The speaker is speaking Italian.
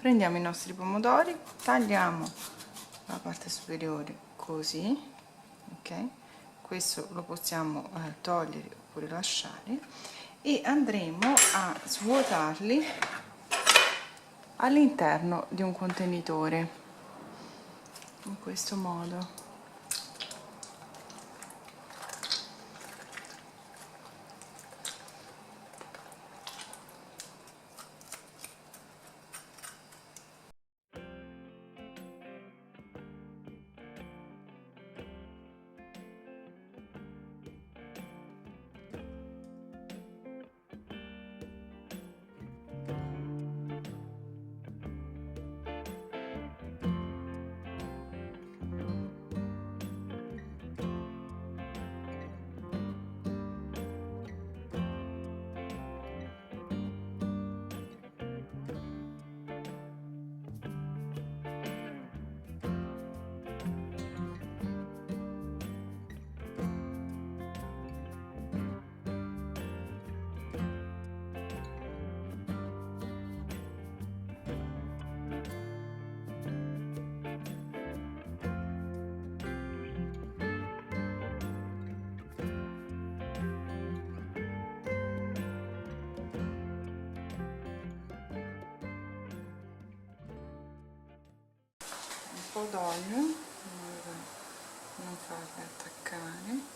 Prendiamo i nostri pomodori, tagliamo la parte superiore così, ok? Questo lo possiamo togliere oppure lasciare, e andremo a svuotarli all'interno di un contenitore in questo modo. Un po' d'olio, non farle attaccare.